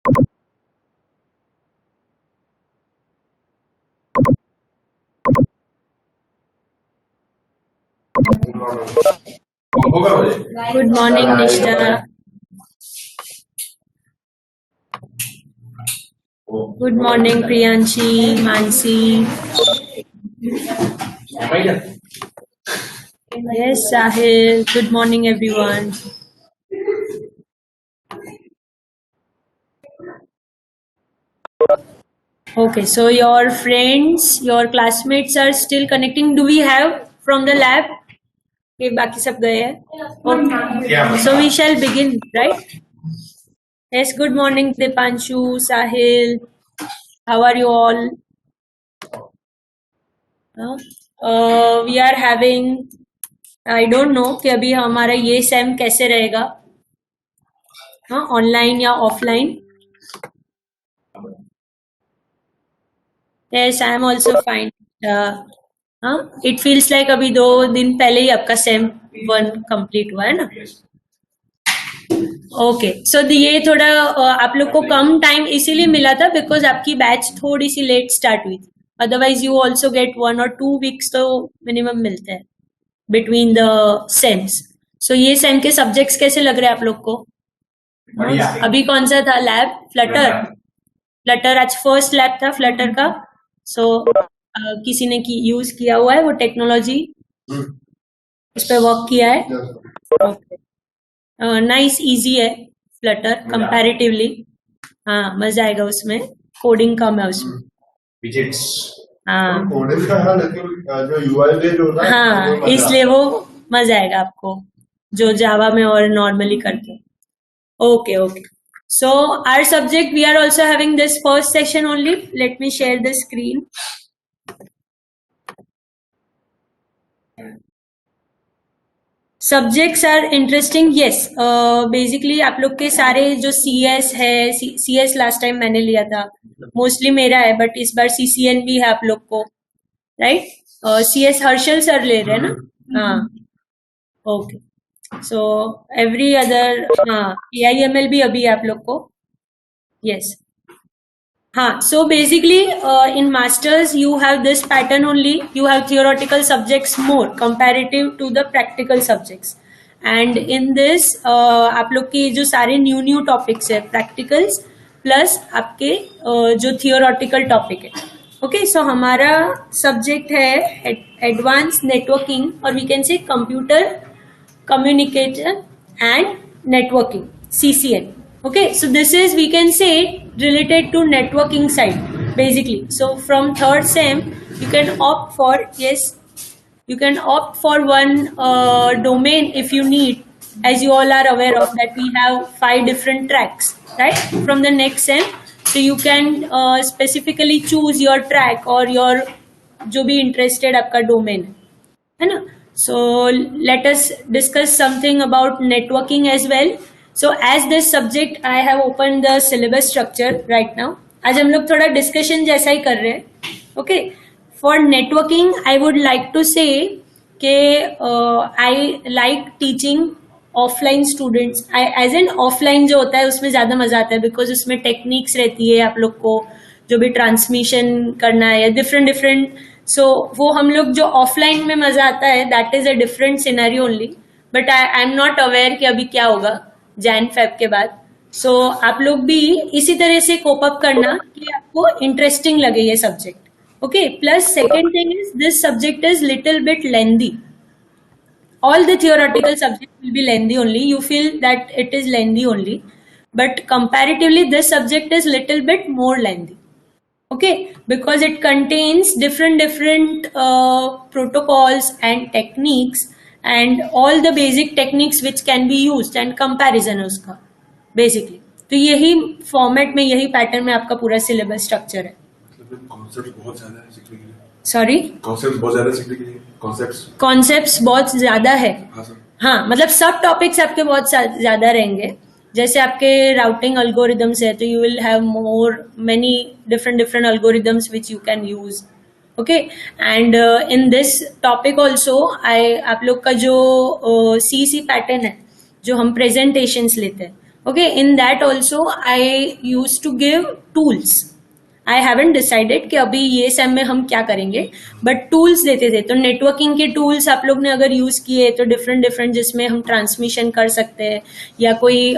Good morning, Nishta. Good morning, Priyanshi, Mansi. Yes, Sahil. Good morning, everyone. Okay, so your friends, your classmates are still connecting. Do we have from the lab? Okay, बाकी सब गए हैं. Okay. So we shall begin, right? Yes. Good morning, Dipanshu, Sahil. How are you all? We are having. I don't know कि अभी हमारा ये same कैसे रहेगा. हाँ, ऑनलाइन या offline. Yes, I am also fine. हाँ, it feels like अभी 2 दिन पहले ही आपका सेम 1 कंप्लीट हुआ है ना. ओके, सो ये थोड़ा आप लोग को कम टाइम इसीलिए मिला था बिकॉज आपकी बैच थोड़ी सी लेट स्टार्ट हुई थी. Otherwise you also get 1 or 2 weeks तो मिनिमम मिलते हैं बिटवीन द सेम्स. सो ये सेम के सब्जेक्ट्स कैसे लग रहे हैं आप लोग को? अभी कौन सा था लैब? फ्लटर. फ्लटर आज फर्स्ट लैब था फ्लटर का. सो किसी ने यूज किया हुआ है वो टेक्नोलॉजी, उस पर वर्क किया है. ओके, नाइस, इजी है फ्लटर कंपैरेटिवली. हाँ, मजा आएगा उसमें. कोडिंग कम है उसमें. विजेट्स. हाँ, कोडिंग का है लेकिन जो यूआई बेस्ड होता है हाँ, इसलिए वो मजा आएगा आपको जो जावा में और नॉर्मली करते हैं. Okay, okay. So our subject, we are also having this first session only. Let me share the screen. Subjects are interesting. Yes. Basically आप लोग के सारे जो CS है, CS last time मैंने लिया था, mostly मेरा है, but इस बार CCN भी है आप लोग को, right? CS हर्षल सर ले रहे हैं ना? हाँ. Okay. So every other हाँ, AIML भी अभी आप लोग को. Yes. हाँ, so basically in masters you have this pattern only. You have theoretical subjects more comparative to the practical subjects. And in this आप लोग की जो सारे न्यू टॉपिक्स है practicals plus आपके जो theoretical topic है. Okay, so हमारा subject है advanced networking और we can say computer communication and networking, CCN. Okay, so this is, we can say, related to networking side basically. So from third sem you can opt for, yes, you can opt for one domain if you need. As you all are aware of that we have 5 different tracks, right, from the next sem. So you can specifically choose your track or your जो भी interested आपका domain है ना. So let us discuss something about networking as well. So as this subject I have opened the syllabus structure right now. आज हम लोग थोड़ा discussion जैसा ही कर रहे हैं. Okay, for networking I would like to say कि I like teaching offline students. As in offline जो होता है उसमें ज़्यादा मजा आता है because उसमें techniques रहती है आप लोग को जो भी ट्रांसमिशन करना है या डिफरेंट. सो वो हम लोग जो ऑफलाइन में मजा आता है that is a different scenario only. But I am not aware कि अभी क्या होगा जैन फेब के बाद. सो आप लोग भी इसी तरह से कोप अप करना कि आपको इंटरेस्टिंग लगे ये subject. Okay, plus second thing is this subject is little bit lengthy. All the theoretical subjects will be lengthy only. You feel that it is lengthy only, but comparatively this subject is little bit more lengthy. Okay, because it contains different protocols and techniques and all the basic techniques which can be used and comparison उसका basically. तो यही format में यही pattern में आपका पूरा syllabus structure है. Concepts बहुत ज्यादा है सीखने के लिए. सॉरी, कॉन्सेप्ट्स बहुत ज्यादा सीखने के लिए. कॉन्सेप्ट्स बहुत ज्यादा है. हाँ, मतलब सब टॉपिक्स आपके बहुत ज्यादा रहेंगे. जैसे आपके राउटिंग अल्गोरिदम्स है तो you will have more many different algorithms which you can use. Okay, and in this topic also आप लोग का जो CC पैटर्न है जो हम प्रेजेंटेशंस लेते हैं Okay, in that also I used to give tools. I haven't decided कि अभी ये सेम में हम क्या करेंगे, बट टूल्स देते थे. तो नेटवर्किंग के टूल्स आप लोग ने अगर यूज किए तो डिफरेंट डिफरेंट, जिसमें हम ट्रांसमिशन कर सकते हैं, या कोई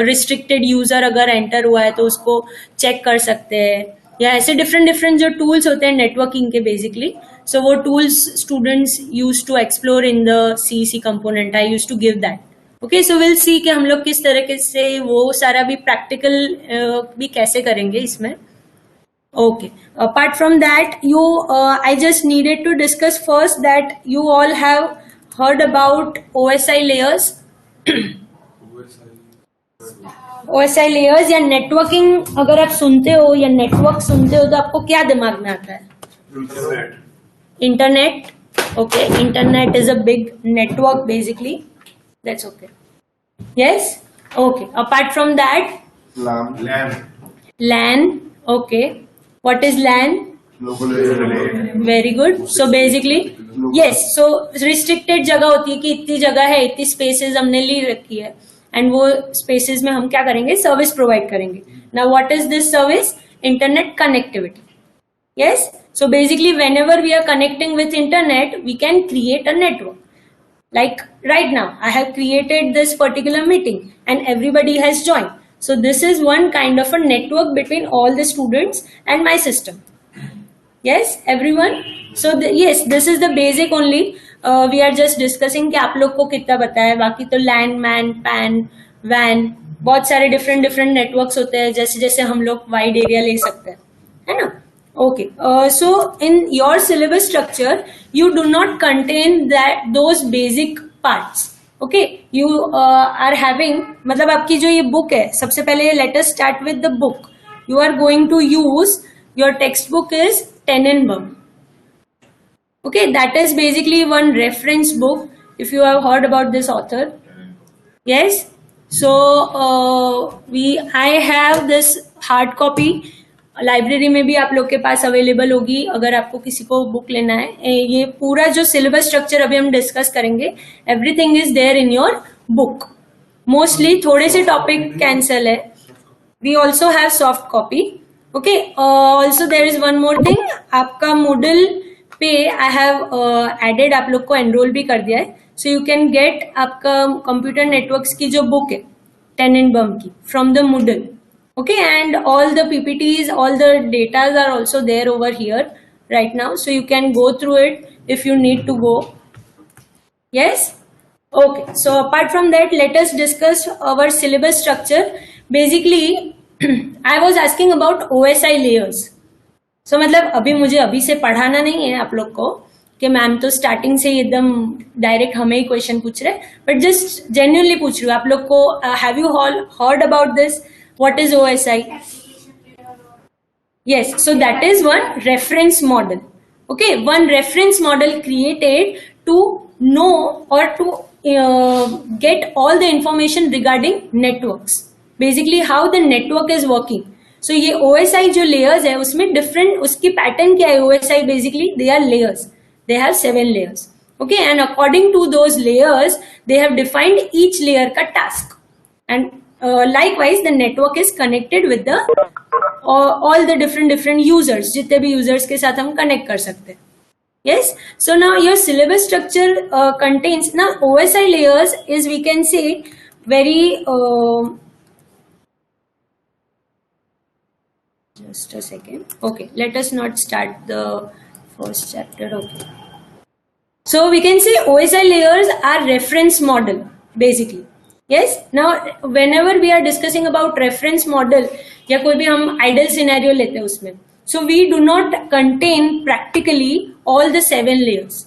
रिस्ट्रिक्टेड यूजर अगर एंटर हुआ है तो उसको चेक कर सकते हैं, या ऐसे डिफरेंट डिफरेंट जो टूल्स होते हैं नेटवर्किंग के बेसिकली. सो वो tools students use to explore in the CEC component. I use to give that. Okay, so will see कि हम लोग किस तरीके से वो सारा भी प्रैक्टिकल भी कैसे करेंगे इसमें. Okay. Apart from that, I just needed to discuss first that you all have heard about OSI layers. OSI layers या नेटवर्किंग अगर आप सुनते हो या नेटवर्क सुनते हो तो आपको क्या दिमाग में आता है? Internet. Okay, internet is a big network basically. That's okay. Yes? Okay. Apart from that? LAN. Okay. What is LAN? Local area. Very good. So basically, yes. So restricted जगह होती है कि इतनी जगह है, इतनी स्पेसेस हमने ली रखी है, एंड वो स्पेसेस में हम क्या करेंगे? सर्विस प्रोवाइड करेंगे. Now what is this service? Internet connectivity. Yes. So basically, whenever we are connecting with internet, we can create a network. Like right now, I have created this particular meeting and everybody has joined. So this is one kind of a network between all the students and my system. Yes, everyone. So yes, this is the basic only. We are just discussing कि आप लोग को कितना पता है. बाकी तो LAN, MAN, PAN, WAN, बहुत सारे डिफरेंट डिफरेंट नेटवर्क्स होते हैं, जैसे जैसे हम लोग वाइड एरिया ले सकते हैं, है ना. Okay, so in your syllabus structure, you do not contain those basic parts. Okay, you are having, मतलब आपकी जो ये book है, सबसे पहले let us start with the book. You are going to use, your textbook is Tenenbaum. Okay, that is basically one reference book. If you have heard about this author, yes. So I have this hard copy. Library में भी आप लोग के पास available होगी अगर आपको किसी को बुक लेना है. ये पूरा जो सिलेबस स्ट्रक्चर अभी हम डिस्कस करेंगे, everything is there in your book. Mostly थोड़े से टॉपिक कैंसल है. We also have soft copy. Okay, also there is one more thing. आपका मूडल पे आई हैव एडेड, आप लोग को एनरोल भी कर दिया है. सो यू कैन गेट आपका कंप्यूटर नेटवर्क्स की जो बुक है टेनेनबम की from the Moodle. Okay, and all the PPTs, all the datas are also there over here right now. So you can go through it if you need to go. Yes? Okay. So apart from that, let us discuss our syllabus structure. Basically, I was asking about OSI layers. So मतलब अभी मुझे अभी से पढ़ाना नहीं है आप लोग को कि मैम तो स्टार्टिंग से एकदम डायरेक्ट हमें ही क्वेश्चन पूछ रहे, बट जस्ट जेन्युइनली पूछ रही हूँ आप लोग को. Have you heard about this? What is OSI? Yes, so that is one reference model. Okay, one reference model created to know or to get all the information regarding networks. Basically, how the network is working. So ये OSI जो layers है उसमें different उसकी pattern क्या है? OSI basically they are layers. They have 7 layers. Okay, and according to those layers, they have defined each layer का task. And likewise the network is connected with the all the different users, जितने भी users के साथ हम connect कर सकते हैं. Yes, so now your syllabus structure contains, now OSI layers is, we can say, very just a second. Okay, let us not start the first chapter. Okay, so we can say OSI layers are reference model basically. Yes, now whenever we are discussing about reference model या कोई भी हम ideal scenario लेते हैं उसमें, so we do not contain practically all the 7 layers.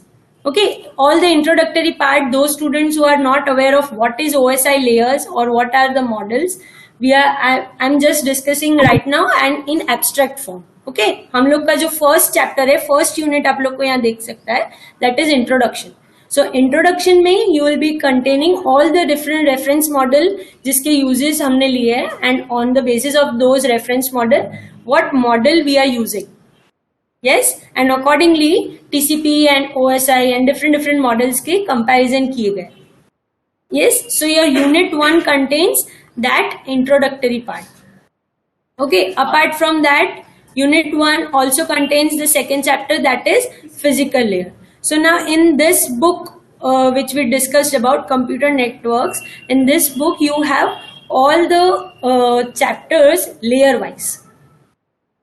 Okay, all the introductory part, those students who are not aware of what is OSI layers or what are the models, I'm just discussing right now and in abstract form. Okay, हम लोग का जो first chapter है, first unit आप लोग को यहाँ देख सकता है, that is introduction. So introduction में you will be containing all the different reference model जिसके uses हमने लिए हैं, and on the basis of those reference model, what model we are using. Yes, and accordingly TCP and OSI and different models के comparison किए गए. Yes, so your unit 1 contains that introductory part. Okay, apart from that, unit 1 also contains the second chapter, that is physical layer. So now in this book, which we discussed about computer networks, in this book you have all the chapters layer wise,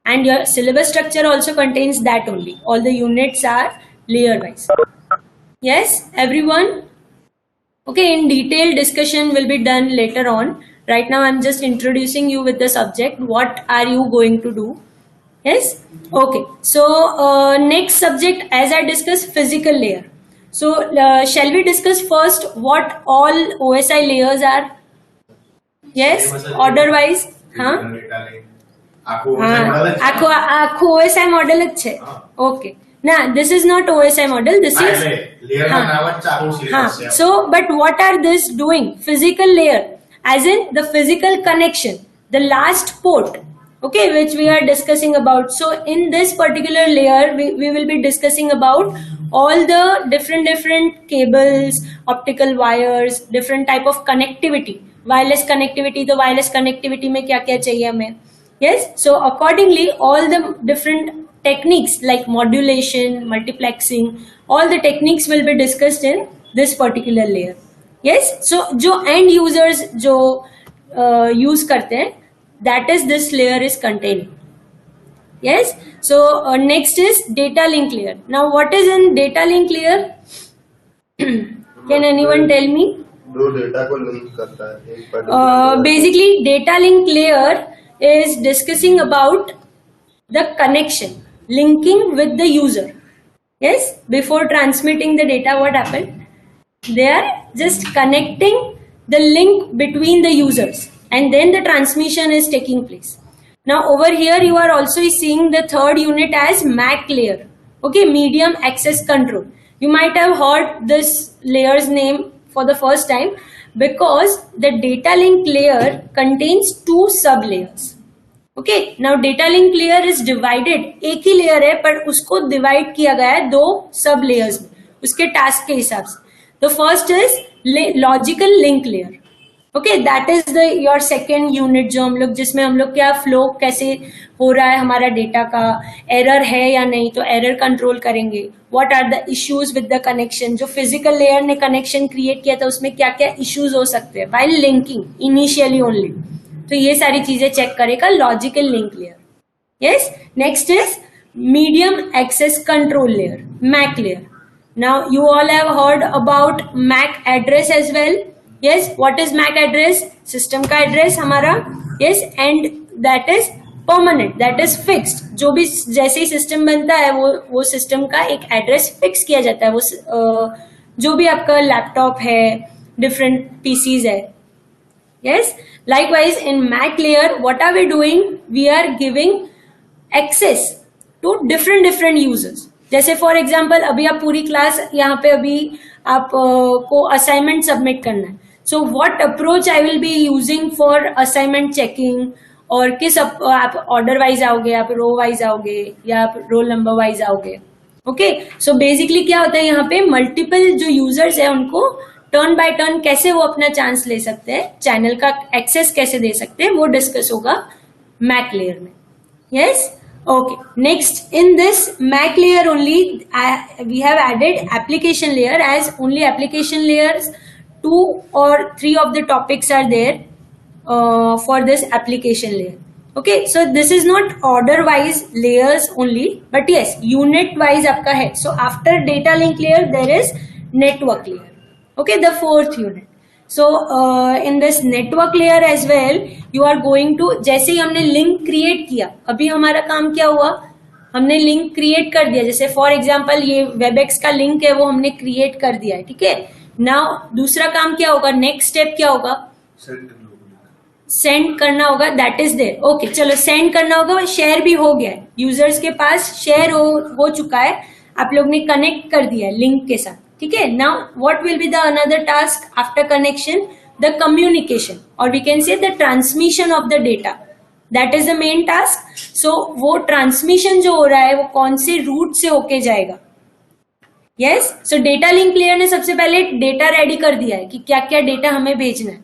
and your syllabus structure also contains that only. All the units are layer wise. Yes, everyone? Okay, in detailed discussion will be done later on. Right now I'm just introducing you with the subject. What are you going to do? Yes? Okay. So next subject, as I discussed, physical layer. So shall we discuss first what all OSI layers are? Yes? Order wise? Huh? આખું OSI model જ છે. Okay. Now this is not OSI model. This is So but what are this doing? Physical layer, as in the physical connection, the last port, okay, which we are discussing about. So in this particular layer we will be discussing about all the different cables, optical wires, different type of connectivity. Wireless connectivity, तो wireless connectivity में क्या क्या चाहिए हमें. Yes, so accordingly all the different techniques like modulation, multiplexing, all the techniques will be discussed in this particular layer. Yes, so जो end users जो use करते हैं, that is this layer is containing. Yes, so next is data link layer. Now what is in data link layer? Can anyone tell me? दो data को link करता है एक Basically data link layer is discussing about the connection, linking with the user. Yes, before transmitting the data, what happened? They are just connecting the link between the users, and then the transmission is taking place. Now over here you are also seeing the third unit as MAC layer. Okay, medium access control. You might have heard this layer's name for the first time because the data link layer contains two sub layers. Okay, now data link layer is divided. एक ही layer है पर उसको divide किया गया है दो sub layers में उसके task के हिसाब से. The first is logical link layer. Okay, that is the your second unit जो हम लोग जिसमें हम लोग क्या flow कैसे हो रहा है हमारा डेटा का, error है या नहीं, तो error control करेंगे. What are the issues with the connection? जो physical layer ने connection create किया था उसमें क्या क्या issues हो सकते हैं while linking initially only. तो ये सारी चीजें चेक करेगा logical link layer. Yes, next is medium access control layer, MAC layer. Now you all have heard about MAC address as well. Yes, what is MAC address? System का address हमारा. Yes, and that is permanent, that is fixed. जो भी जैसे ही system बनता है वो system का एक एड्रेस फिक्स किया जाता है. वो जो भी आपका लैपटॉप है, डिफरेंट पीसीज है. Yes, likewise in MAC layer what are we doing? We are giving access to different users. जैसे फॉर एग्जाम्पल अभी आप पूरी क्लास यहाँ पे अभी आप को असाइनमेंट सबमिट करना है. So what approach I will be using for assignment checking, और किस आप ऑर्डर वाइज आओगे, आप रो वाइज आओगे या आप रोल नंबर वाइज आओगे. ओके, सो बेसिकली क्या होता है यहाँ पे मल्टीपल जो यूजर्स है उनको टर्न बाय टर्न कैसे वो अपना चांस ले सकते हैं, चैनल का एक्सेस कैसे दे सकते हैं, वो डिस्कस होगा मैक लेयर में. Yes, okay. Next in this MAC layer only we have added application layer, as only application layers 2 or 3 of the topics are there for this application layer. Okay, so this is not order wise layers only, but yes, unit wise आपका है. So after data link layer there is network layer. Okay, the fourth unit. So in this network layer as well you are going to, जैसे ही हमने link create किया, अभी हमारा काम क्या हुआ, हमने लिंक क्रिएट कर दिया. जैसे फॉर एग्जांपल ये वेबएक्स का लिंक है वो हमने क्रिएट कर दिया है. ठीक है, नाउ दूसरा काम क्या होगा, नेक्स्ट स्टेप क्या होगा, सेंड करना होगा. That is there. ओके, चलो सेंड करना होगा. शेयर भी हो गया है, यूजर्स के पास शेयर हो चुका है, आप लोग ने कनेक्ट कर दिया है लिंक के साथ. ठीक है, now what will be the another task after connection, the communication, और we can say the transmission of the data. That is the main task. So वो ट्रांसमिशन जो हो रहा है वो कौन से रूट से होके जाएगा, यस, सो डेटा लिंक लेयर ने सबसे पहले डेटा रेडी कर दिया है कि क्या क्या डेटा हमें भेजना है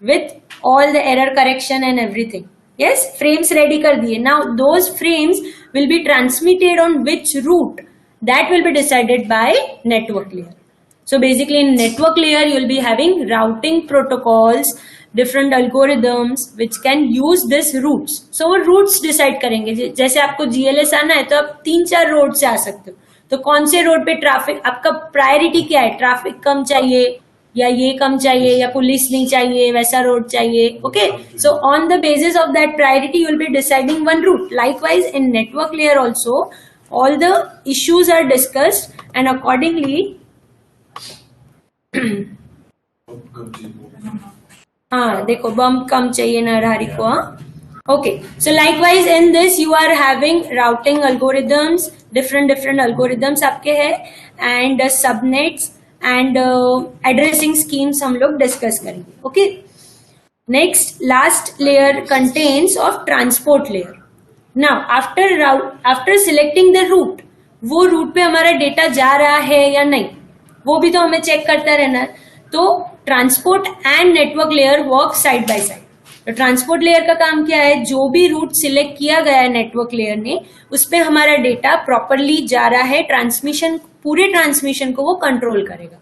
with all the error correction and everything. Yes, frames ready कर दिए. Now those frames will be transmitted on which route, that will be decided by network layer. So basically in network layer you will be having routing protocols, different algorithms which can use this routes. So वो routes decide करेंगे. जैसे आपको GLS आना है तो आप 3-4 road से आ सकते हो. तो कौन से रोड पे ट्रैफिक, आपका प्रायोरिटी क्या है, ट्रैफिक कम चाहिए या ये कम चाहिए या पुलिस नहीं चाहिए, वैसा रोड चाहिए. Okay, so on the basis of that priority you will be deciding one route. Likewise in network layer also all the issues are discussed and accordingly हाँ देखो बम्प कम चाहिए नरहरी को. हाँ, okay, so likewise in this you are having routing algorithms, different algorithms आपके हैं and subnets and addressing schemes हम लोग discuss करेंगे. Okay, next last layer contents of transport layer. Now after selecting the route, वो route पे हमारा data जा रहा है या नहीं वो भी तो हमें चेक करता रहना है. तो transport and network layer work side by side. तो ट्रांसपोर्ट लेयर का काम क्या है, जो भी रूट सिलेक्ट किया गया है नेटवर्क लेयर ने उस पे हमारा डेटा प्रॉपरली जा रहा है, ट्रांसमिशन, पूरे ट्रांसमिशन को वो कंट्रोल करेगा.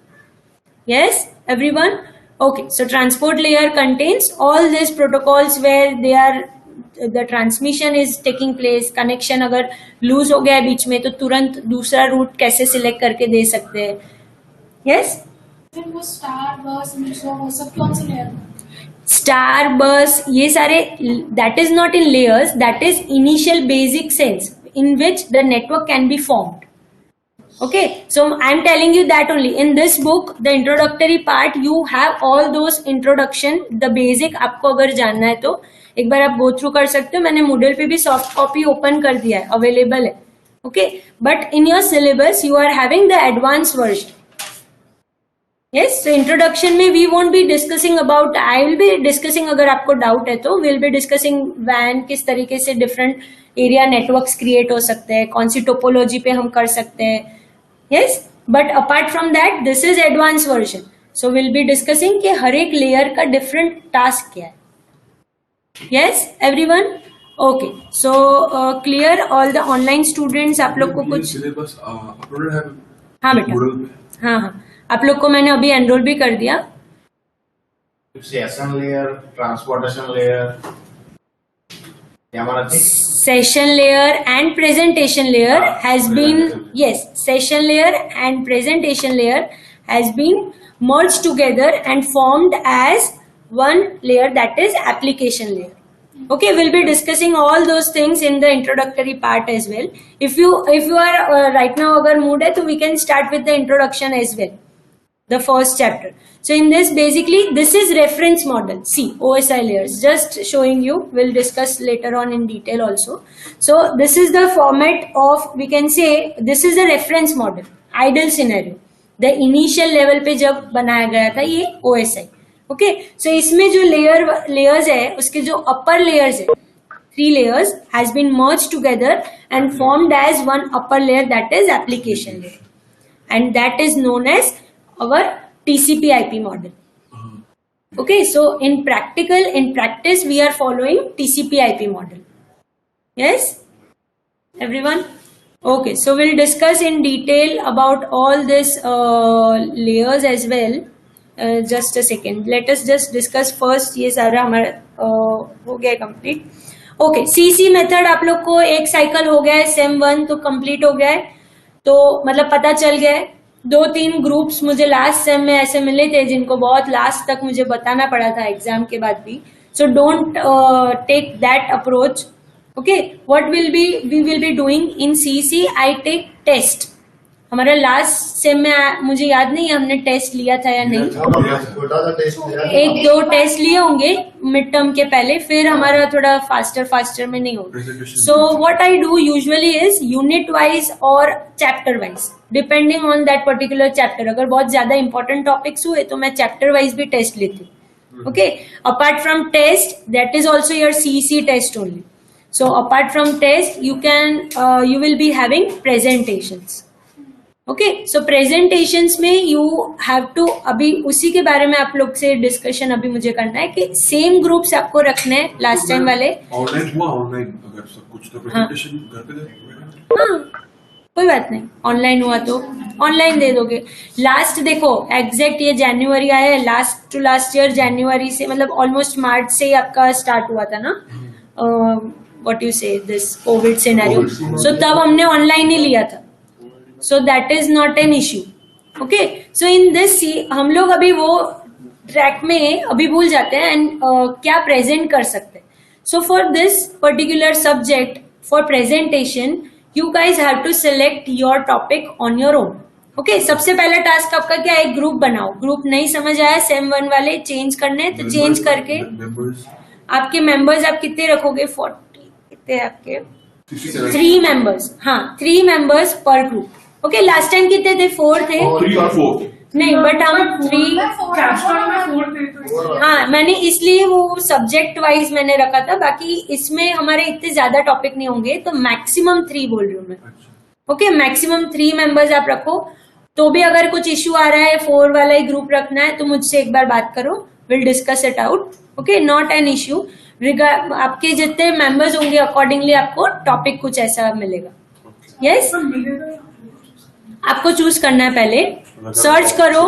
Yes everyone, okay, so transport layer contents all this protocols where they are the transmission is taking place. Connection अगर लूज हो गया है बीच में तो तुरंत दूसरा रूट कैसे सिलेक्ट करके दे सकते हैं. यस, वो स्टार बस मिक्सर वो सब कौन से लेयर में? स्टार बस ये सारे, that is not in layers, that is initial basic sense in which the network can be formed. Okay, so I am telling you that only in this book, the introductory part, you have all those introduction, the basic. आपको अगर जानना है तो एक बार आप go through कर सकते हो. मैंने Moodle पे भी soft copy open कर दिया है, available है. Okay, but in your syllabus you are having the advanced version. Yes, so introduction में we won't be discussing about, I will be discussing, अगर आपको doubt है तो we'll be discussing WAN किस तरीके से different area networks create हो सकते हैं, कौन सी topology पे हम कर सकते हैं. Yes, but apart from that this is advanced version. So we'll be discussing कि हर एक layer का different task क्या है. Yes, everyone? Okay, so clear all the online students. आप लोग को कुछ syllabus uploaded है? हाँ बेटा, Moodle पे? हाँ हाँ, आप लोग को मैंने अभी एनरोल भी कर दिया. Session layer, transportation layer, Session layer and presentation layer has been, yes, session layer and presentation layer has been merged together and formed as one layer, that is application layer. Okay, we'll be discussing all those things in the introductory part as well. If you are right now agar mood hai, तो we can start with the introduction as well, the first chapter. So in this, basically this is reference model. See, OSI layers, just showing you, we'll discuss later on in detail also. So this is the format of, we can say this is a reference model, ideal scenario. The initial level पे जब बनाया गया था ये OSI. Okay, so इसमें जो layers है, उसके जो upper layers है, 3 layers has been merged together and formed as one upper layer, that is application layer, and that is known as our TCP/IP model. Okay, so in practice we are following TCP/IP model. Yes, everyone? Okay, so we'll discuss in detail about all this layers as well. Just a second, let us just discuss first. ये सारा हमारा हो गया complete. Okay, CC method आप लोग को एक cycle हो गया है, SEM 1 तो complete हो गया है, तो मतलब पता चल गया है. 2-3 ग्रुप्स मुझे लास्ट सेम में ऐसे मिले थे जिनको बहुत लास्ट तक मुझे बताना पड़ा था एग्जाम के बाद भी. So don't take that approach. Okay, what we will be doing in CC, I take test. हमारा लास्ट सेम में मुझे याद नहीं है हमने टेस्ट लिया था या नहीं. छोटा सा टेस्ट लिया, 1-2 टेस्ट लिए होंगे मिड टर्म के पहले, फिर हमारा थोड़ा फास्टर में नहीं होगा. So what I do usually is unit wise और chapter wise, depending on that particular chapter. अगर बहुत ज्यादा इंपॉर्टेंट टॉपिक्स हुए तो मैं चैप्टर वाइज भी टेस्ट लेती हूँ. Okay, apart from test, that is also your CC test only. So apart from test you will be having presentations. Okay, so presentations में यू हैव टू, अभी उसी के बारे में आप लोग से डिस्कशन अभी मुझे करना है कि सेम ग्रुप्स आपको रखने हैं लास्ट टाइम वाले। ऑनलाइन हुआ, ऑनलाइन अगर सब कुछ तो प्रेजेंटेशन घर पे दे। हाँ, कोई बात नहीं, ऑनलाइन हुआ तो ऑनलाइन दे दोगे। लास्ट देखो एग्जैक्ट ये जनवरी आया है, लास्ट टू लास्ट ईयर जनवरी से, मतलब ऑलमोस्ट मार्च से ही आपका स्टार्ट हुआ था ना, व्हाट यू से दिस कोविड सिनेरियो, सो तब हमने ऑनलाइन ही लिया था, so that is not an issue. Okay, so in this हम लोग अभी वो ट्रैक में अभी भूल जाते हैं एंड क्या प्रेजेंट कर सकते हैं। So for this particular subject for presentation you guys have to select your topic on your own. Okay, सबसे पहला टास्क आपका क्या है, ग्रुप बनाओ। ग्रुप नहीं समझ आया सेम 1 वाले चेंज करने हैं, तो चेंज करके आपके मेंबर्स आप कितने रखोगे, 40 कितने आपके 3 मेंबर्स, हाँ 3 मेंबर्स पर ग्रुप। ओके, लास्ट टाइम कितने थे, 4 थे, 3 और 4 नहीं बट हम 3, हाँ मैंने इसलिए वो सब्जेक्ट वाइज मैंने रखा था, बाकी इसमें हमारे इतने ज्यादा टॉपिक नहीं होंगे, तो मैक्सिमम 3 बोल रही हूँ मैं। ओके, मैक्सिमम 3 मेंबर्स आप रखो, तो भी अगर कुछ इश्यू आ रहा है 4 वाला ही ग्रुप रखना है तो मुझसे एक बार बात करो, will discuss it out. Okay, not an issue, आपके जितने मेंबर्स होंगे अकॉर्डिंगली आपको टॉपिक कुछ ऐसा मिलेगा। यस, आपको चूज करना है, पहले सर्च करो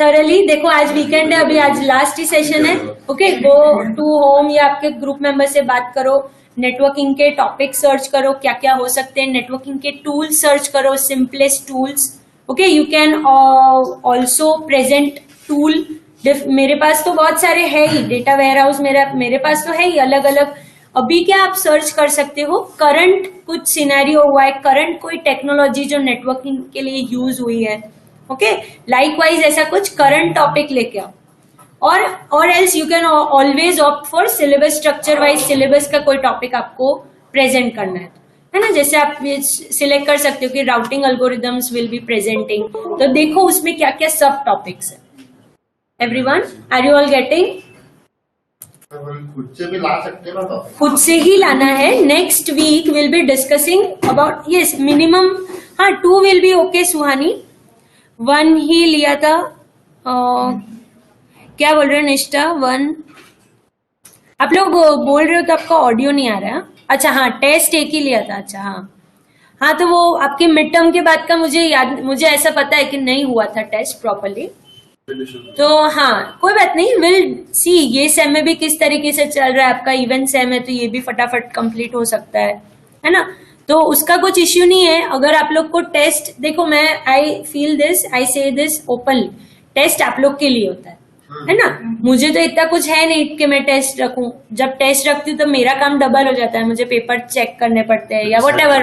थरली, देखो आज वीकेंड है, अभी आज लास्ट ही सेशन है। ओके, गो टू होम या आपके ग्रुप मेंबर से बात करो, नेटवर्किंग के टॉपिक सर्च करो, क्या क्या हो सकते हैं, नेटवर्किंग के टूल्स सर्च करो, simplest tools. Okay, you can also present tool, मेरे पास तो बहुत सारे है ही, डेटा वेयरहाउस मेरे पास तो है ही अलग अलग। अभी क्या आप सर्च कर सकते हो, करंट कुछ सिनेरियो हुआ है, करंट कोई टेक्नोलॉजी जो नेटवर्किंग के लिए यूज हुई है। ओके, लाइकवाइज ऐसा कुछ करंट टॉपिक लेके आओ, और else you can always opt for syllabus structure wise, syllabus का कोई टॉपिक आपको प्रेजेंट करना है ना, जैसे आप सिलेक्ट कर सकते हो कि routing algorithms will be presenting, तो देखो उसमें क्या क्या सब टॉपिक्स है। Everyone, are you all getting? खुद से भी ला सकते हैं ना, खुद से ही लाना है। Next week will be discussing about, yes minimum, हाँ 2 विल बी ओके सुहानी, 1 ही लिया था, क्या बोल रहे हो निष्ठा, 1 आप लोग बोल रहे हो तो आपका ऑडियो नहीं आ रहा है। अच्छा हाँ, टेस्ट एक ही लिया था, अच्छा हाँ तो वो आपके मिड टर्म के बाद का मुझे ऐसा पता है कि नहीं हुआ था टेस्ट प्रॉपरली, तो हाँ कोई बात नहीं, विल सी ये सेम में भी किस तरीके से चल रहा है आपका, इवेंट सेम है तो ये भी फटाफट कंप्लीट हो सकता है ना, तो उसका कुछ इश्यू नहीं है। अगर आप लोग को टेस्ट, देखो मैं आई फील दिस, आई से दिस ओपनली, टेस्ट आप लोग के लिए होता है ना, मुझे तो इतना कुछ है नहीं कि मैं टेस्ट रखूं, जब टेस्ट रखती हूँ तो मेरा काम डबल हो जाता है, मुझे पेपर चेक करने पड़ते हैं या व्हाटएवर,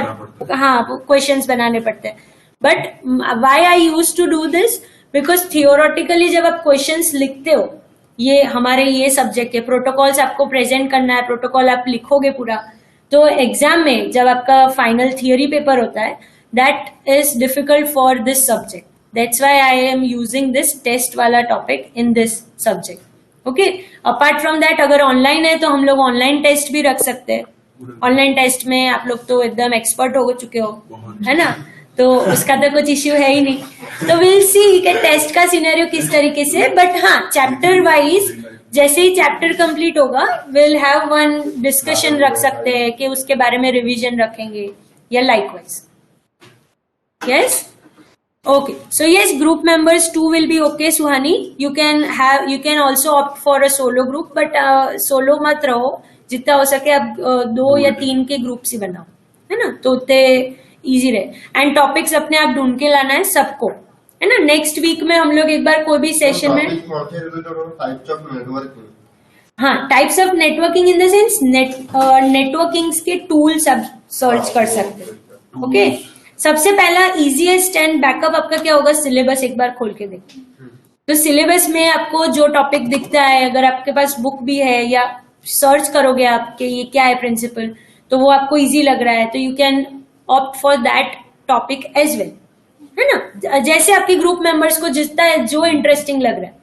हाँ क्वेश्चंस बनाने पड़ते हैं। But why I used to do this, because theoretically जब आप क्वेश्चंस लिखते हो, ये हमारे ये सब्जेक्ट के प्रोटोकॉल्स आपको प्रेजेंट करना है, प्रोटोकॉल आप लिखोगे पूरा, तो एग्जाम में जब आपका फाइनल थियोरी पेपर होता है, that is difficult for this subject, that's why I am using this test वाला topic in this subject. Okay, apart from that अगर ऑनलाइन है तो हम लोग ऑनलाइन टेस्ट भी रख सकते हैं, ऑनलाइन टेस्ट में आप लोग तो एकदम एक्सपर्ट हो चुके हो, है ना, तो उसका तो कुछ इश्यू है ही नहीं, तो विल सी कि टेस्ट का सिनेरियो किस तरीके से, बट हाँ चैप्टर वाइज जैसे ही चैप्टर कंप्लीट होगा विल हैव 1 डिस्कशन रख सकते हैं कि उसके बारे में रिवीजन रखेंगे या likewise. Yes, okay, so yes, group members 2 will be okay Suhani, you can also opt for a solo group, but solo मत रहो, जितना हो सके आप 2 या 3 के ग्रुप्स ही बनाओ, है ना, तो उतने इजी रहे। एंड टॉपिक्स अपने आप ढूंढ के लाना है सबको, है ना। नेक्स्ट वीक में हम लोग एक बार कोई भी सेशन में, हाँ types of networking in the sense networking के टूल्स आप सर्च कर सकते हैं। ओके, सबसे पहला इजीएस्ट एंड बैकअप आपका क्या होगा, सिलेबस एक बार खोल के देखो, तो सिलेबस में आपको जो टॉपिक दिखता है, अगर आपके पास बुक भी है या सर्च करोगे आपके ये क्या है प्रिंसिपल, तो वो आपको इजी लग रहा है तो you can opt for that topic as well, है ना, जैसे आपके ग्रुप मेंबर्स को जितना है जो इंटरेस्टिंग लग रहा है।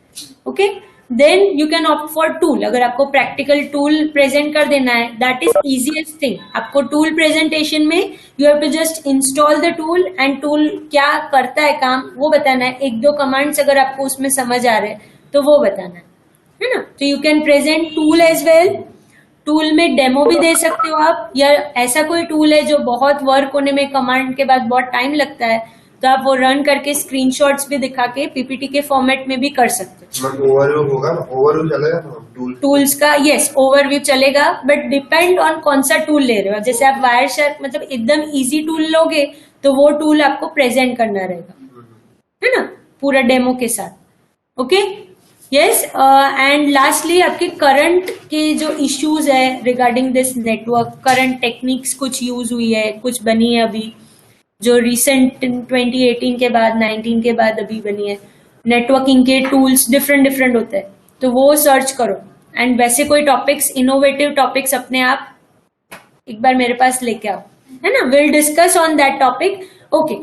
Okay, then you can opt for tool. अगर आपको प्रैक्टिकल टूल प्रेजेंट कर देना है, दैट इज इजीएस्ट थिंग. आपको टूल प्रेजेंटेशन में you have to just install the tool and tool क्या करता है काम वो बताना है. एक दो कमांड्स अगर आपको उसमें समझ आ रहे हैं तो वो बताना है ना. तो you can present tool as well. Tool में डेमो भी दे सकते हो आप, या ऐसा कोई टूल है जो बहुत वर्क होने में कमांड के बाद बहुत टाइम लगता है तो आप वो रन करके स्क्रीनशॉट्स भी दिखा के पीपीटी के फॉर्मेट में भी कर सकते हो. ओवरव्यू होगा ना, ओवरव्यू चलेगा ना टूल टूल्स का. यस, ओवरव्यू चलेगा, बट डिपेंड ऑन कौन सा टूल ले रहे हो. जैसे आप वायर शार्क मतलब एकदम इजी टूल लोगे तो वो टूल आपको प्रेजेंट करना रहेगा, है ना, पूरा डेमो के साथ. Okay, yes. एंड लास्टली आपके करंट के जो इश्यूज है regarding this network, current techniques कुछ यूज हुई है, कुछ बनी है अभी जो रिसेंट 2018 के बाद 19 के बाद अभी बनी है. नेटवर्किंग के टूल्स डिफरेंट होते हैं, तो वो सर्च करो. एंड वैसे कोई टॉपिक्स, इनोवेटिव टॉपिक्स अपने आप एक बार मेरे पास लेके आओ, है ना. Will discuss on that topic. Okay,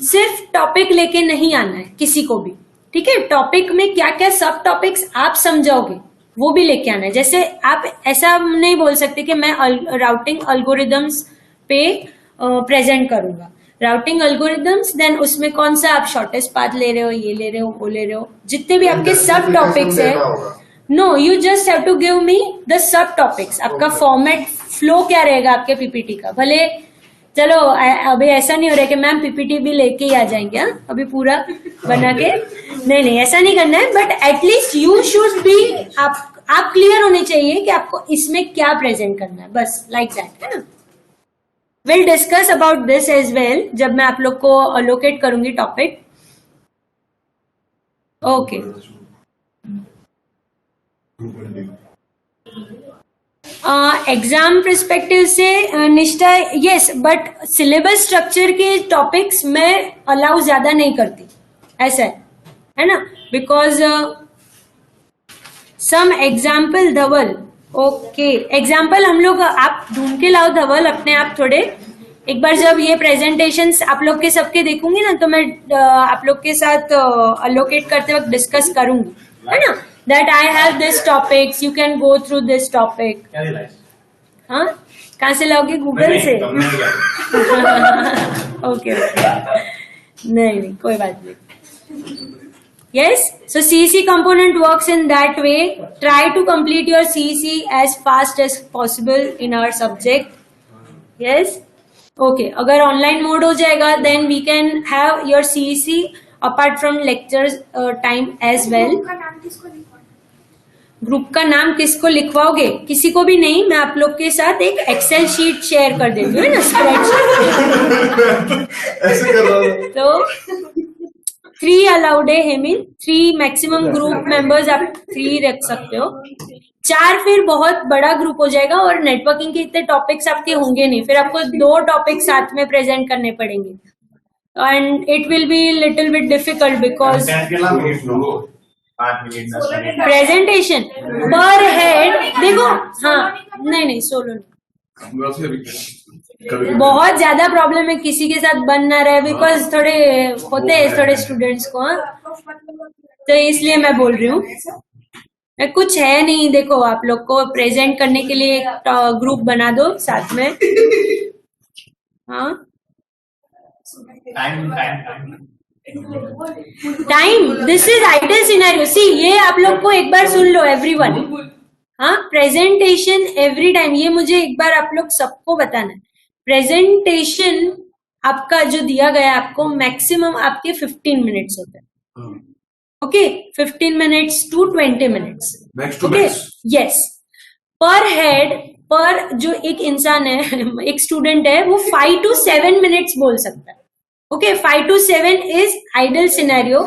सिर्फ टॉपिक लेके नहीं आना है किसी को भी, ठीक है. टॉपिक में क्या क्या सब टॉपिक्स आप समझाओगे वो भी लेके आना है. जैसे आप ऐसा नहीं बोल सकते कि मैं राउटिंग अल्गोरिदम्स पे प्रेजेंट करूंगा. राउटिंग अल्गोरिदम्स, देन उसमें कौन सा आप शॉर्टेस्ट पाथ ले रहे हो, ये ले रहे हो, वो ले रहे हो, जितने भी आपके सब टॉपिक्स है. No, you just have to give me the sub topics. आपका फॉर्मेट फ्लो क्या रहेगा आपके पीपीटी का. भले चलो अभी ऐसा नहीं हो रहा है कि मैम पीपीटी भी लेके ही आ जाएंगे, अभी पूरा बना के. नहीं, ऐसा नहीं करना है, but at least you should be, आप क्लियर होने चाहिए कि आपको इसमें क्या प्रेजेंट करना है, बस लाइक दैट, है ना. Will discuss about this as well जब मैं आप लोग को अलोकेट करूंगी टॉपिक. ओके, एग्जाम पर्सपेक्टिव से Nishtha, yes, but syllabus structure के टॉपिक्स मैं अलाउ ज्यादा नहीं करती, ऐसा है ना. Because some example, Dhawal. Okay, example हम लोग आप ढूंढ के लाओ धवल अपने आप थोड़े. एक बार जब ये प्रेजेंटेशंस आप लोग के सबके देखूंगी ना तो मैं आप लोग के साथ अलोकेट करते वक्त डिस्कस करूंगी, है ना. That I have this topics, you can go through this topic. हाँ, कहाँ से लाओगे, गूगल से. ओके, नहीं, कोई बात नहीं. Yes, so CEC component works in that way. Try to complete your CEC as fast as possible in our subject. Yes, okay. अगर online mode हो जाएगा, then we can have your CEC apart from lectures time as well. Group का नाम किसको लिखवाओगे, किसी को भी नहीं. मैं आप लोग के साथ एक एक्सेल शीट शेयर कर देती हूँ, है ना, स्प्रेडशीट. ऐसे कर रहा हूँ. तो 3 अलाउड है हेमिन. 3 मैक्सिमम ग्रुप मेंबर्स आप 3 रख सकते हो. 4 फिर बहुत बड़ा ग्रुप हो जाएगा और नेटवर्किंग के इतने टॉपिक्स आपके होंगे नहीं. फिर आपको 2 टॉपिक साथ में प्रेजेंट करने पड़ेंगे and it will be little bit difficult because presentation पर हेड. देखो, हाँ, नहीं, सोलो नहीं. बहुत ज्यादा प्रॉब्लम है, किसी के साथ बन ना रहे, बिकॉज थोड़े होते हैं थोड़े स्टूडेंट्स को, तो इसलिए मैं बोल रही हूँ. कुछ है नहीं, देखो आप लोग को प्रेजेंट करने के लिए एक ग्रुप बना दो साथ में. हाँ, time, this is ideal scenario. See, ये आप लोग को एक बार सुन लो एवरीवन. हाँ, प्रेजेंटेशन एवरी टाइम, ये मुझे एक बार आप लोग सबको बताना है. प्रेजेंटेशन आपका जो दिया गया आपको मैक्सिमम आपके 15 मिनट्स होते हैं. Okay, 15 minutes to 20 minutes. Okay, yes. Per head, पर जो एक इंसान है, एक स्टूडेंट है, वो 5 to 7 मिनट्स बोल सकता है. Okay, 5 to 7 is ideal scenario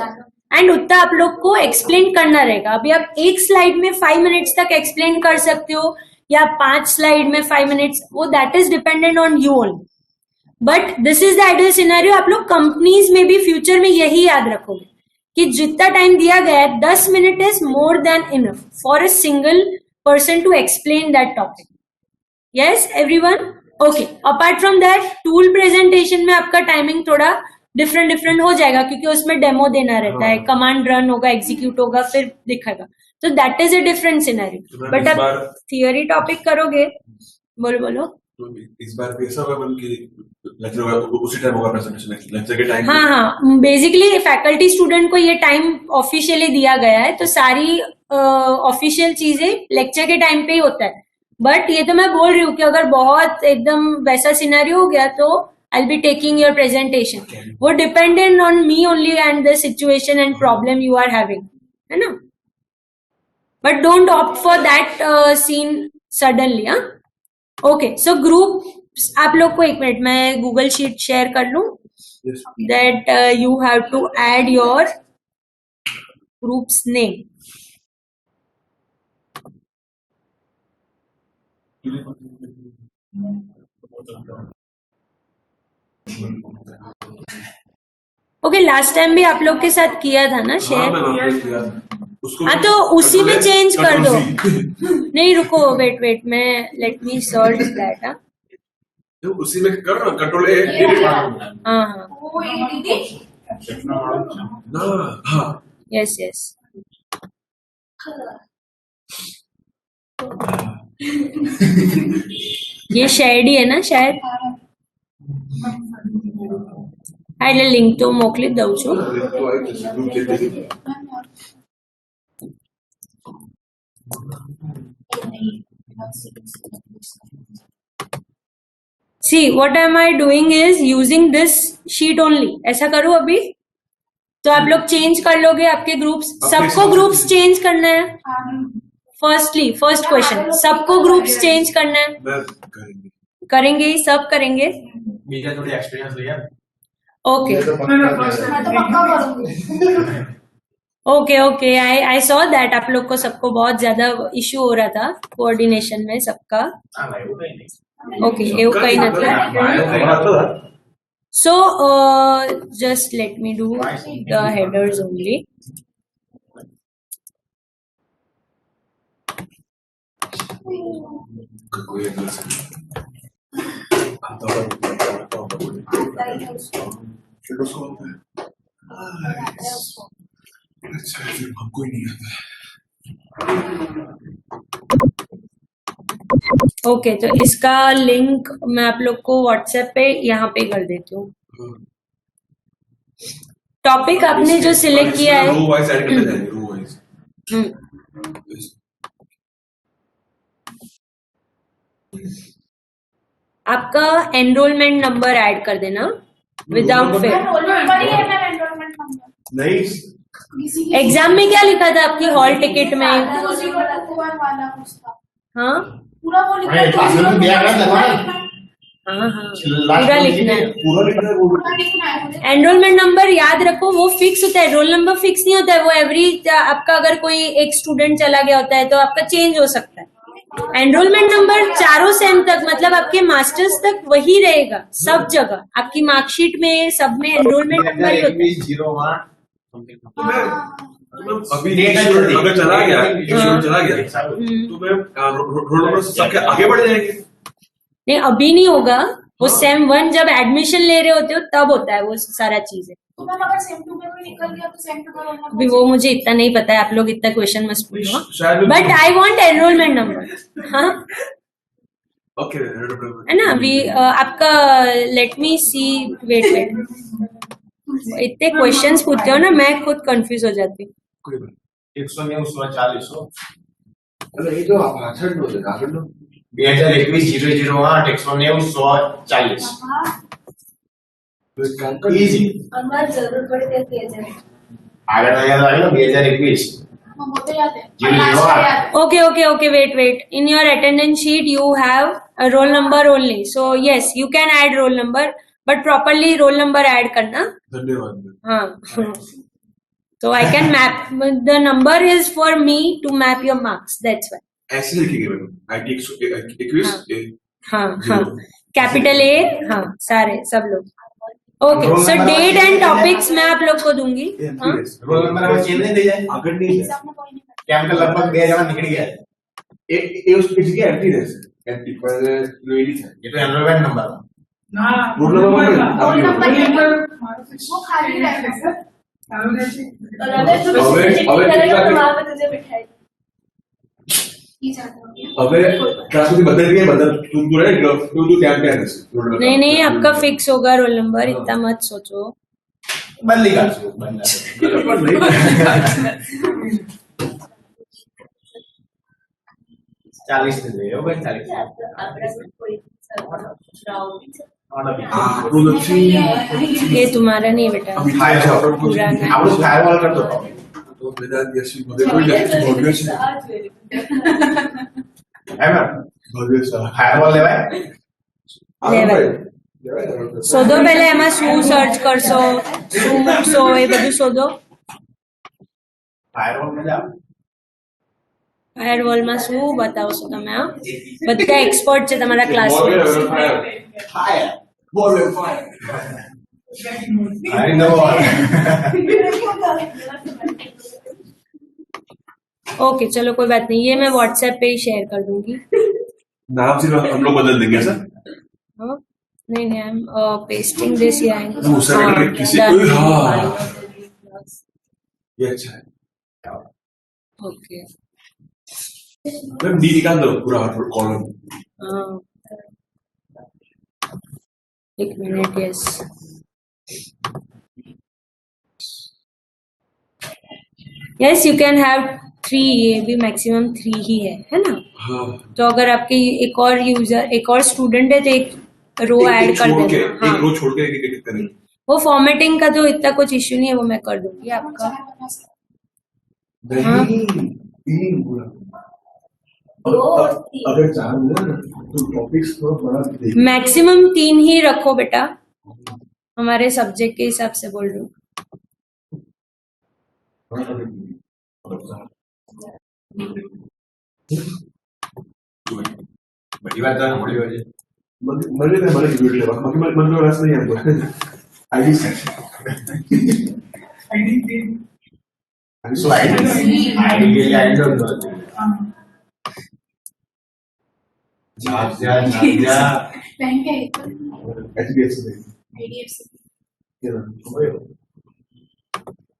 and उतना आप लोग को एक्सप्लेन करना रहेगा. अभी आप एक स्लाइड में 5 मिनट्स तक एक्सप्लेन कर सकते हो या 5 स्लाइड में 5 मिनट्स, वो that is dependent on you only. But this is the ideal scenario. आप लोग कंपनीज में भी फ्यूचर में यही याद रखोगे कि जितना टाइम दिया गया है 10 minute is more than enough for a single person to explain that topic. Yes everyone. Okay, apart from that tool presentation में आपका टाइमिंग थोड़ा डिफरेंट डिफरेंट हो जाएगा, क्योंकि उसमें डेमो देना रहता है, हाँ। कमांड रन होगा, एग्जीक्यूट होगा, फिर दिखेगा। तो that is a different scenario. तो मैम बट इस अब बार थियोरी टॉपिक करोगे, बोलो बोलो। तो इस बार भी ऐसा होगा मैम कि लेक्चर होगा उसी टाइम होगा प्रेजेंटेशन, लेक्चर के टाइम हाँ हाँ, बेसिकली फैकल्टी स्टूडेंट को ये टाइम ऑफिशियली दिया गया है, तो सारी ऑफिशियल चीजें लेक्चर के टाइम पे ही होता है। बट ये तो मैं बोल रही हूँ कि अगर बहुत एकदम वैसा सिनेरियो हो गया तो I will be taking your presentation. वो dependent on me only and the situation and problem you are having, है ना। But don't opt for that scene suddenly. हाँ, ओके। सो ग्रुप आप लोग को, एक मिनट मैं गूगल शीट शेयर कर लूं, that you have to add your group's name. Okay, last time भी आप लोग के साथ किया था ना हाँ शेयर। मैम आपने किया उसको। हाँ, तो उसी में चेंज कर दो। कंट्रोल नहीं रुको, वेट मैं लेट मी सर्च दैट। हाँ तो उसी में कर रहा कंट्रोल ए हाँ, वो ये दीदी ना। हाँ यस यस। ये शेयर्ड ही है ना शायद। એટલે લિંક તો મોકલી જ દઉં છું। तो आई जैसे ग्रुप लेते थे See, what am I doing is using this sheet only. ऐसा करूँ अभी तो आप लोग चेंज कर लोगे आपके ग्रुप्स। सबको ग्रुप्स चेंज करना है। फर्स्टली फर्स्ट क्वेश्चन, सबको ग्रुप्स चेंज करना है। मैं करेंगे करेंगे ही, सब करेंगे। मीडिया थोड़ी एक्सपीरियंस लिया। ओके मैं तो पक्का करूंगी। Okay okay, I saw that आप लोग को सबको बहुत ज्यादा इश्यू हो रहा था कोऑर्डिनेशन में सबका। हाँ भाई वो कहीं नहीं। ओके, એવું કઈ નથી। तो So, just let me do the headers only. कोई अंदर से आता है फिर उसको आता है। अच्छा फिर हमको ही नहीं आता। ओके, तो इसका लिंक मैं आप लोग को व्हाट्सएप पे यहाँ पे कर देती हूँ। टॉपिक आपने जो सिलेक्ट किया है, रो वाइज ऐड करते जाएंगे, रो वाइज। आपका एनरोलमेंट नंबर ऐड कर देना विदाउट फेल। एनरोलमेंट है मेरा एनरोलमेंट नंबर। नहीं एग्जाम में क्या लिखा था आपकी हॉल टिकट में? 2021 वाला कुछ था। हाँ पूरा वो लिखा अरे, क्लास में दिया गया था हाँ हाँ, पूरा लिखना है। पूरा लिखना है वो। पूरा लिखना है मुझे। एनरोलमेंट नंबर याद रखो, वो फिक्स होता है, रोल नंबर फिक्स नहीं होता है। वो एवरी आपका अगर कोई एक स्टूडेंट चला गया होता है तो आपका चेंज हो सकता है। एनरोलमेंट नंबर चारों सेम तक, मतलब आपके मास्टर्स तक वही रहेगा सब जगह। आपकी मार्कशीट में सब में एनरोलमेंट नंबर ही होता है। तो मैं अभी अगर चला गया तो मैं रोल नंबर सबके आगे बढ़ जाएंगे। नहीं, अभी नहीं होगा वो। सेम 1 जब एडमिशन ले रहे होते हो तब होता है वो सारा चीजें। तो मैम अगर सेम टू में भी निकल गया तो सेम टू का रोल नंबर। अभी वो मुझे इतना नहीं पता है, आप लोग इतना क्वेश्चन मत पूछो। शायद but I want enrolment number. हाँ ओके है ना। अभी आपका लेट मी सी, वेट इतने क्वेश्चंस पूछते हो ना, मैं खुद कंफ्यूज हो जाती हूँ। 190 अरे ये तो आप आखिर लो देखा कर लो 2021 008 190 140 इजी अगर जरूरत पड़े तो किया जाए। आगे याद आ गया 2021 हम वो तो याद है। 008 Okay, okay, wait. In your attendance sheet, you have a roll number only. So yes, you can add roll number, but properly roll number add करना। धन्यवाद। हाँ। So I can map. The number is for me to map your marks. That's why. ऐसे लिखेंगे madam IT 21 हाँ। Capital A, हाँ सारे सब लोग। Okay, so date and topics मैं आप लोग को दूंगी। हाँ रोल नंबर में चेंज नहीं दे जाए अगर नहीं है एग्जाम में कोई नहीं करता। क्या मतलब लगभग 2000 निकल गया है। ये उस पेज की एंट्री है एंट्री पर लेडी है। ये तो एनरोलमेंट नंबर है। रोल नंबर वन में आप रोल ही हो। नंबर वो खाली रहेगा सर। और अगर तू अबे- चिट्ठी अबे करेगा कितना तो भी- वहां पे तुझे बिठाएगी। ये जाता हो गया। अबे क्लास में बदल गए बदल तू है तू क्या क्या है नहीं नहीं, आपका फिक्स होगा रोल नंबर, इतना मत सोचो। बदली काढतो बदला 40 दे दे भाई 40 ये तुम्हारा नहीं बेटा, पुराना। आपण फायरवॉल करतो तो मेरा यशी मध्ये कोई जास्त भव्य से है ना भव्य सा फायरवॉल લેવાય શોધો પહેલા એમાં શું સર્ચ કરશો, શું એ બધું શોધો। फायरवॉल માં જાઓ ફાયરવોલ માં શું બતાવશો તમે? હા, બધા એક્સપર્ટ છે તમારા ક્લાસમાં। Fire ball fire I know okay चलो कोई बात नहीं, ये मैं व्हाट्सएप पे ही शेयर कर दूंगी। नाम सिर्फ हम लोग बदल देंगे सर हाँ? नहीं नहीं, आई एम पेस्टिंग दिस या वो सेक्रेटरी किसी कोई हाँ ये अच्छा है ओके। मैम डी निकाल दो पूरा कॉलम हाँ, एक minute, yes. Yes you can have 3, ये भी मैक्सिमम 3 ही है ना? हाँ तो अगर आपके एक और यूजर, एक और स्टूडेंट है तो एक रो ऐड कर छोड़ के देना। एक हाँ, रो छोड़ के एक करेंगे वो फॉर्मेटिंग का तो इतना कुछ इश्यू नहीं है, वो मैं कर दूंगी आपका। हाँ। तीन पूरा अगर चार हुआ ना तो टॉपिक्स को बड़ा देखिए मैक्सिमम 3 ही रखो बेटा, हमारे सब्जेक्ट के हिसाब से बोल रही हूँ। बड़ी बात है बड़ी बात है मजे में बड़े वीडियो लेवा बाकी मन में रस नहीं है आईडी सेक्शन सो आईडी के लिए आईडी डोंट नो जा बैंक है एचडीएफसी में IDFC ये ना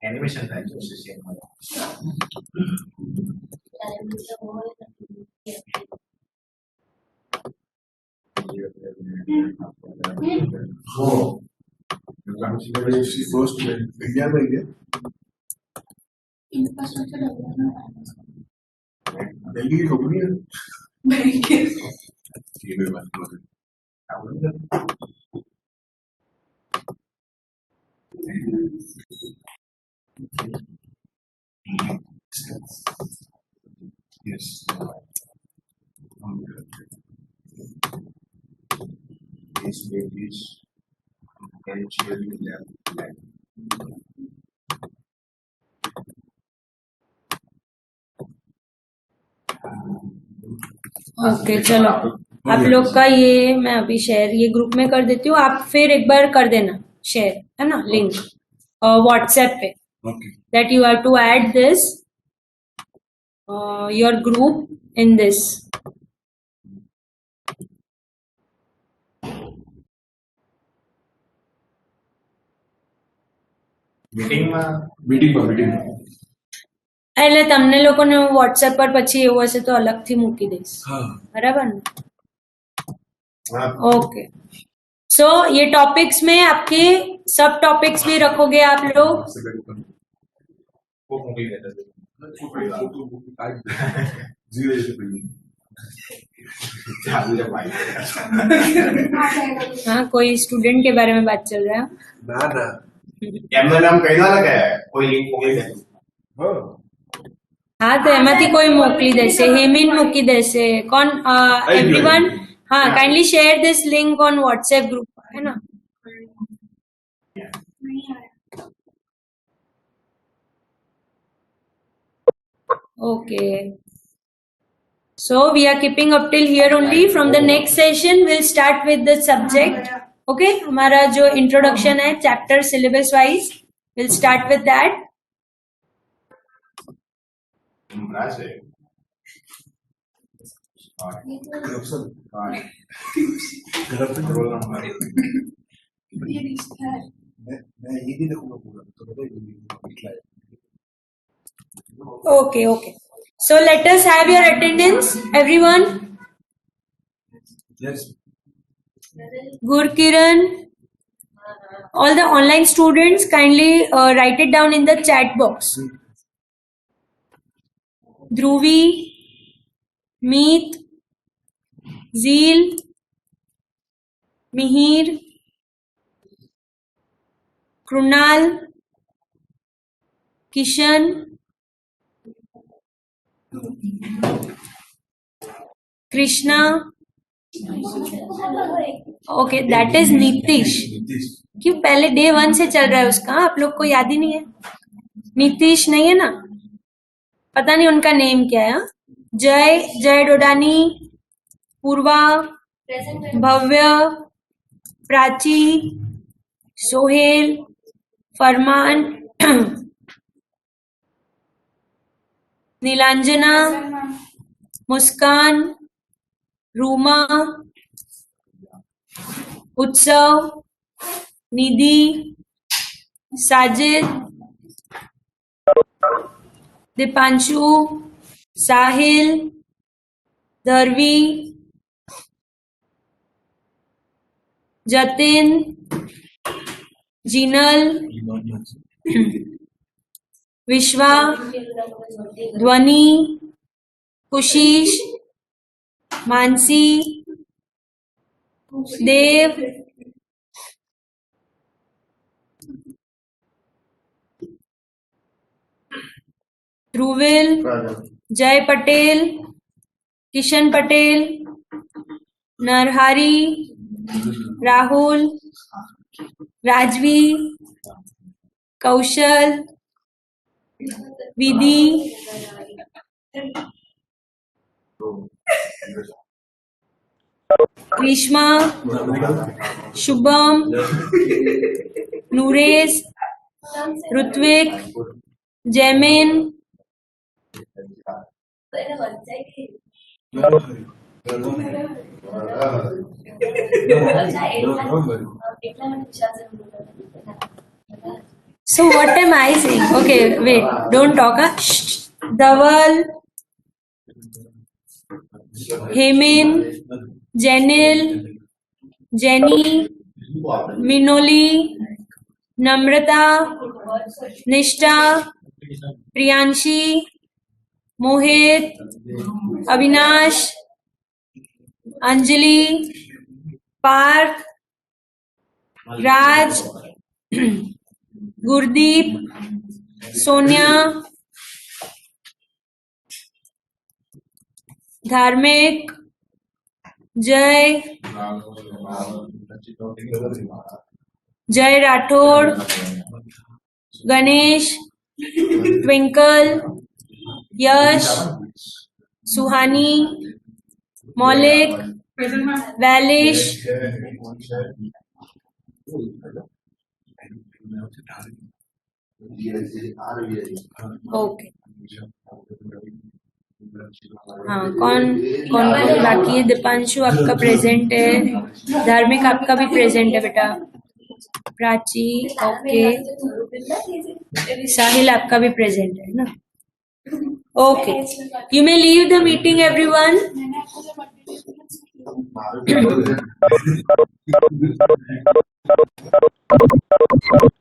एनिमेशन था जो सीएम वाला हो एचडीएफसी फर्स्ट में इंडिया में है इंफ्रास्ट्रक्चर डेवलपमेंट दिल्ली की कंपनी है बैंक है ये मेरी बात है Yes. This is and sharing that. Okay चलो, आप लोग का ये मैं अभी शेयर ये ग्रुप में कर देती हूँ, आप फिर एक बार कर देना शेयर, है ना, लिंक व्हाट्सएप पे, Okay. that you have to add this your group in this. મીટિંગમાં એટલે તમને લોકોને હું વોટ્સએપ પર પછી એવું હશે તો અલગથી મૂકી દઈશ, હા बराबर ना? ओके, सो ये टॉपिक्स में आपके सब टॉपिक्स भी रखोगे आप लोग? वो मूवी कहता है जीरो जैसे पहले चालू है भाई हाँ, कोई स्टूडेंट के बारे में बात चल रहा है? ના ના એમનું નામ કહી દો ને કે કોઈ લિંક મોકલી દે હા हाँ, तो एमाथी कोई मोकली देसे, हेमिन मूकी देसे, कौन एवरीवन? हाँ, kindly share this link on WhatsApp group, है ना? नहीं आया Okay. So we are keeping up till here only. From the next session, we'll start with the subject. Okay, हमारा जो introduction है chapter syllabus wise, we'll start with that. હમણાં છે ये रिश्ता है। मैं ये भी देखूंगा पूरा तो बताइए Okay. So let us have your attendance, everyone. Yes. Gurkiran, all the online students, kindly write it down in the chat box. Dhruvi, Meet, Zeel, Mihir, Krunal, Kishan, Krishna. Okay, that is Nitish. क्यों पहले day 1 से चल रहा है उसका, आप लोग को याद ही नहीं है? नीतीश नहीं है ना, पता नहीं उनका नेम क्या है. जय डोडानी, पूर्वा, भव्य, प्राची, सोहेल, फरमान, नीलांजना, मुस्कान, रूमा, उत्सव, निधि, साजिद, दीपांशु, साहिल, धरवी, जतिन, जिनल, विश्वा, ध्वनि, कुशीश, Mansi, Dev, Dhruvil, Jay Patel, Kishan Patel, Narhari, Rahul, Rajvi, Kaushal, Vidhi, Grishma, Shubham, Nooresh, Ritvik, Jaimin, So what am I saying? Okay, wait, don't talk. Shh. Dhaval, Hemin, Jenil, Jenny, Minoli, Namrata, Nishta, Priyanshi, Mohit, Avinash, Anjali, Parth, Raj, Gurdeep, Sonia, Dharmik, Jay, Jay Rathod, Ganesh, Twinkle, Yash, Suhani, Maulik, Valish, okay. हाँ, कौन बाकी है? दीपांशु आपका present है, धार्मिक आपका भी present है बेटा, प्राची ओके, साहिल आपका भी प्रेजेंट है ना. Okay, you may leave the meeting everyone. मैंने आपको जब बर्थडे